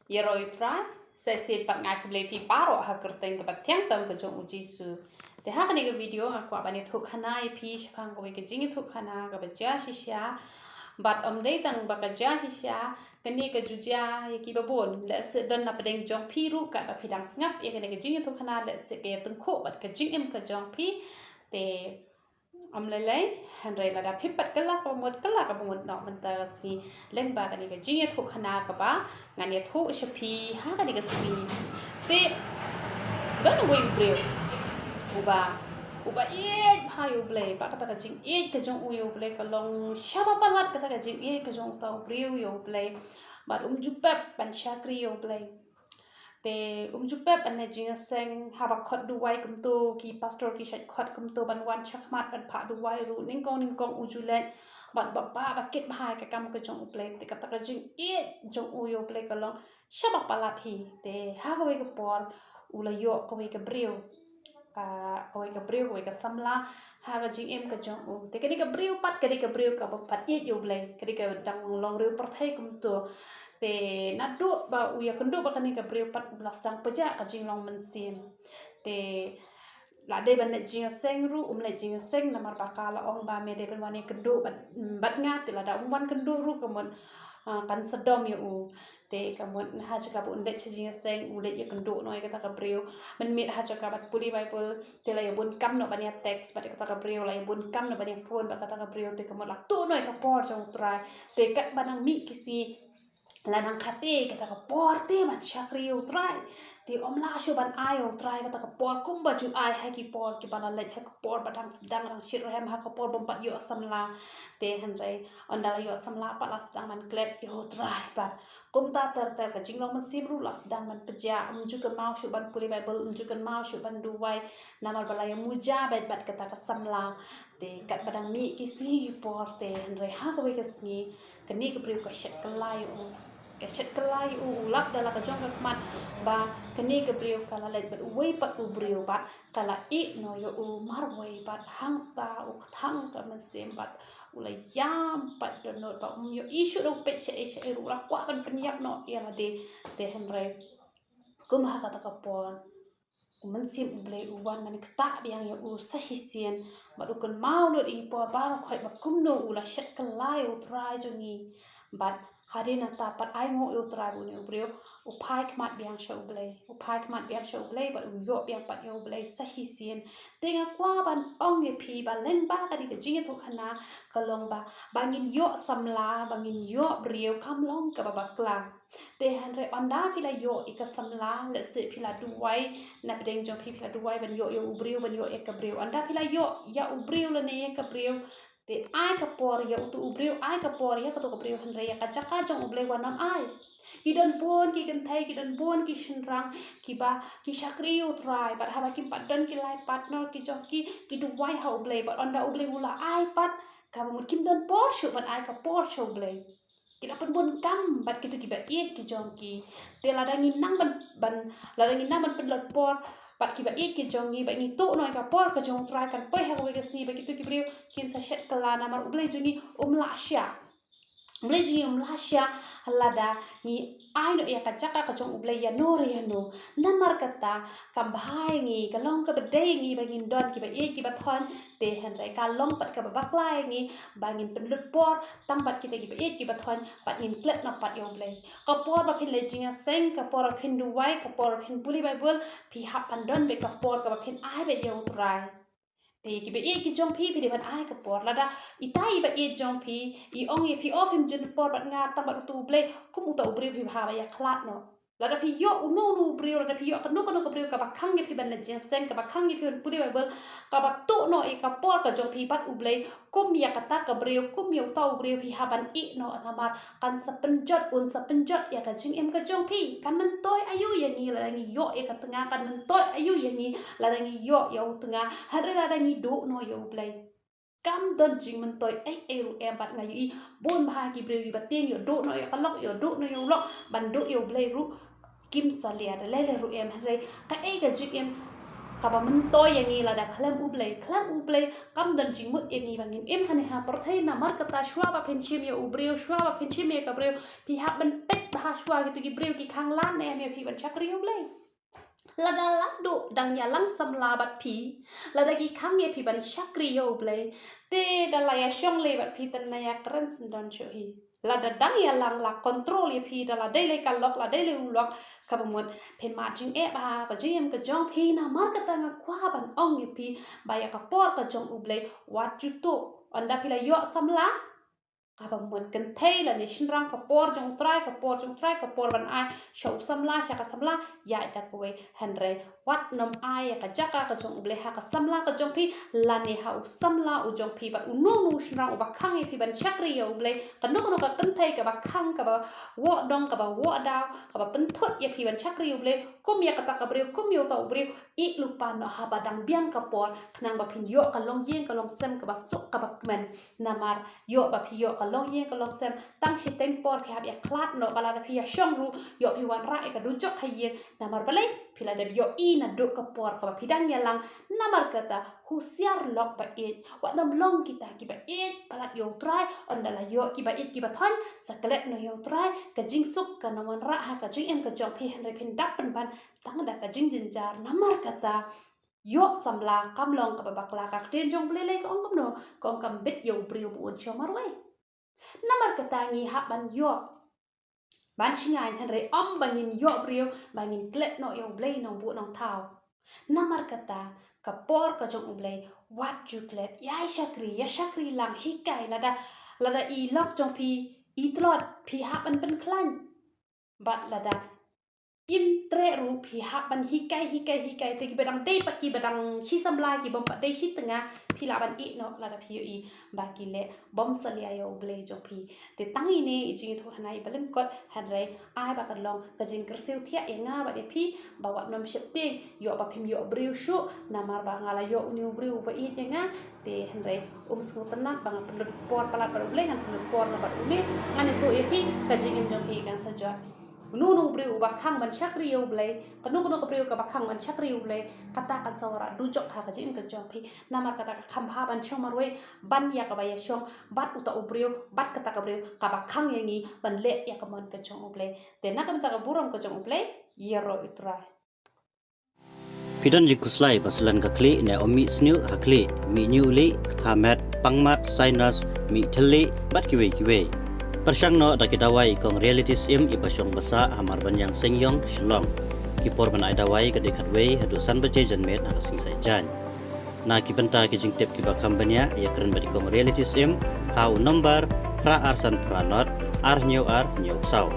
Yeroi try se pat ngai ku blei pi paro ha kerteng ke patiang tam ke jong uji su te ha kani ke video aku abani thu khana I pi shang ko ke jing thu khana ke baja shisha bat dei tang ba ka ja shisha kani ke juja ye ki babon le se don na pedeng jong pi ru ka ba phidang snap ye kani ke jing thu khana le se ke tung kho bat ke jing em ke jong pi te lele handrai la da phipat kala ka mod no menta si leng ba ka ni ka jing thu khana ka ba ngani thu shapi ha ka ni ka si te don we breu uba ha U Blei ba ka ta ka jing ka jong U Blei ka long shaba palat ka ta ka jing ka jong ta breu U Blei ba jupap ban shakri U Blei te jupep ane jinga seng haba khot duwai kum to ki pastor ki shat khot kum to ban wan chakmat ban pha duwai ru ning kong ujulet ban ba ba ket bhai ka kam ka jong uplek te ka ta ka jing jong u yo plek ka long shaba palat hi te ha ka we ka por ula yo ka we ka breu ka we ka breu we ka samla ha ka jing em ka jong u te ka ni ka breu pat ka ni ka breu ka ba pat yo blek ka ni ka dang long reu par thai kum to te nadu ba uya kendo ba kani ka breu pat ulas dang peja ka jing long mensim te la de ban jing seng ru le jing seng na mar bakala ong ba me de ban wani kendo bat nga te la da wan kendo ru kamon kan sedom yo u te kamon ha cha ka bu de jing seng u le ye kendo no ka ta ka breu men mit ha cha ka bat puli bible te la yo bun kam no ban ya text ba ka ta ka breu la yo bun kam no ban ya phone ba ka ta ka breu te kamon la tu no ka por jong trai te kat banang mi kisi lanang khate kata ka porte man shakri utrai ti omla sho ban ai utrai kata ka por kum ba ju ai ha ki por ki bana lek ha ka por badang sedang rang shir hem ha ka por bompat yo samla te hanrai ondala yo samla pa las dang man klet yo utrai ban kum ta ter ka jinglong man simru las dang man peja ju kan mau shu ban puri bible ju kan mau shu ban duwai namar bala ya muja bat kata ka samla te kat badang mi ki si por te hanrai ha ka we ka si kani ka priu ka shet kalai ka shet kalai ulak dala ka jong ka mat ba kani ka priu kala let bat wei pat u priu bat kala I no yo mar wei bat hang ta thang ka man sem bat ula yam pat do no ba yo isu do pe che ru la kwa ban penyap no ya la de hanrai kum ha ka ta ka pon man sim Blei wan man kta biang yo sahisian ba du kan mau no I por bar khoi ba kum no ula shet kalai trai jongi bat hari na ta pat ai ngo trai bu ne breu upai kmat biang show Blei upai kmat biang show Blei ba yo biang pat yo Blei sahisian tenga kwa ban ong ye phi ba len ba ka di ka jing thu khana kalong ba bangin yo samla bangin yo breu kam long ka ba klang te hanre onda pila yo ika samla le se pila duwai na pedeng jong pila duwai ban yo ubreu ban yo eka breu onda pila yo ya ubreu le ne eka breu te ai ka por ya utu ubreu ai ka por ya ka to ka breu hanre ya ka chaka jong ublei wanam ai ki don bon ki kan thai ki don bon ki shinrang ki ba ki shakri utrai bat haba ki padon ki lai partner ki joki ki duwai ha ublei bat onda ublei ula ai pat ka mut kim don por shu ban ai ka por shu ublei kita pun bon kam bat kitu ki ba iet ki jongki te ladangin nang ban ladangin nang ban pen por bat ki ba iet ki jongi ba ngi to no ka por ka jong try kan pai ha ka si ba kitu ki brio kin sa shet kalana mar ublei jungi umla sya lada ni ai no ya ka chaka ka jong ublei ya no re no namar kata kam bhai ngi ka long ka bedai ngi ba ngin don ki ba iet ki ba thon te han rai ka long pat ka ba baklai ngi ba ngin pen lut por tang bat kita ki ba iet ki ba thon pat ngin klet na pat yo ublei ka por ba phin le jinga seng ka por phin duwai ka por phin puli bible phi hap pan don be ka por ka ba phin ai be yo trai te ki ba ki jong phi de ban ai ka por la da itai ba jong phi I ong ye phi of him jun por bat nga ta ba tu ble kum u ta ubre phi bha ba ya khlat no la da phi yo no brio la da phi yo ka no brio ka ba khang ye phi ban la jing sen ka ba khang ye phi puli bible ka ba tu no I ka por ka jong phi bat uble kum ya ka ta ka brio kum yo ta brio phi ha ban I no anamar kan sa penjot ya ka jing em ka jong phi kan man toy ayu ya ni la ngi yo e ka tanga kan man toy ayu ya ni la ngi yo ya tanga ha re la ngi do no yo Blei kam don jing man toy ai ru em bat ngai I bon bha ki breu I bateng yo do no yo kalok yo do no yo lok ban do yo Blei ru kim salia da le ru em re ka ai ka jing em kaba mentoy yang ni lada klam U Blei kam dan jingmut yang ni bangin haneha perthai na mar kata shwa ba penchim ya U Breu shwa ba penchim ya ka Breu pihak ben pet bah shwa gitu ki Breu ki khang lan ne me phi ban chakri U Blei lada ladu dang yalang samla bat pi lada ki khang ye phi ban chakri U Blei te dalaya shong le bat phi tan na ya kran sendon chu hi lada dang yalang la control ye phi dala dele ka lok la dele u lok ka bamon pen ma jing e ba jim ka jong phi na mar ka tanga kwa ban ong ye phi ba ya ka por ka jong U Blei wat ju to onda phi la yo samla kaba mun kan thai la ni shinrang ka por jong trai ka por ban ai shau samla sha ka samla ya ta kowe hanre wat nom ai ka jaka ka jong U Blei ha ka samla ka jong phi la ni ha samla u jong phi ba nu shinrang u ba khang phi ban chakri U Blei ka no ka kan thai ka ba khang ka ba wo dong ka ba wo daw ka ba pen thot ye phi ban chakri U Blei kum ya ka ta ka Breu kum yo ta U Breu I lupa no ha ba dang biang ka por khnang ba phin yo ka long yen ka long sem ka ba suk ka ba kmen namar yo ba phi yo ka long yen ka long sem tang shi teng por phi ya klat no bala da phi ya shong ru yo phi wan ra ka du jok ha yen namar balai phi la da yo I na do ka por ka ba phi dang ya lang namar kata husiar lok ba e wa nam long kita ki ba e palat yo try on da la yo ki ba ki ba thon saklet no yo try ka jing suk ka naman ra ha ka jing em ka jok phi henre phin dak pan ban tang da ka jing jinjar namar kata yo samla kam long ka bakla ka ten jong blele ka ong kam no kong kam bit yo Breu bu on chomar wai namar kata ngi ha ban yo ban singai henre om bangin yo Breu bangin klet no yo Blei no bu nong thau namar kata ka por ka jong U Blei wat ju klet ya shakri lang hikai lada I lok jong phi I tlot phi ha ban pen klan bat lada im tre ru phi ha ban hikai te ki badang dei pat ki badang hi samla ki bom pat dei hi tengah phi la ban I no la da phi I ba ki le bom salia yo U Blei jong phi te tang I ne jing thu hanai balem kot han re ai ba kan long ka jing kersiu thia e nga ba de phi ba wat nom shep te yo ba phim yo Breu shu namar ba ngala yo U Breu ba I nga te han re sku tenat ba ngap por palat ba U Blei han por na ba U ne ngani thu e phi ka jing im jong phi kan sa jot nu Breu ba khang ban chakri U Blei kanu ka Breu ka ba khang ban chakri U Blei kata kan sawara du jok ha ka jing ka jong phi namar kata ka kham ha ban chong marwe ban ya ka ba ya shong bat uta U Breu bat kata ka Breu ka ba khang yangi ban le ya ka mon ka jong U Blei te na ka ta ka burom ka jong U Blei yero itra Pidon jikuslai basulan ka kli ne omi sniu hakli mi new li thamet pangmat sinus mi theli bat kiwe persang no da kidawai kong reality sim ipasong basa hamar banyang sengyong shilong kipor ban aidawai ka dekat wei hadu san baje janmet na sing sai jan na kibenta ki jingtep ki bakam banya ya keren badi kong reality sim hau number pra arsan pranot ar new sau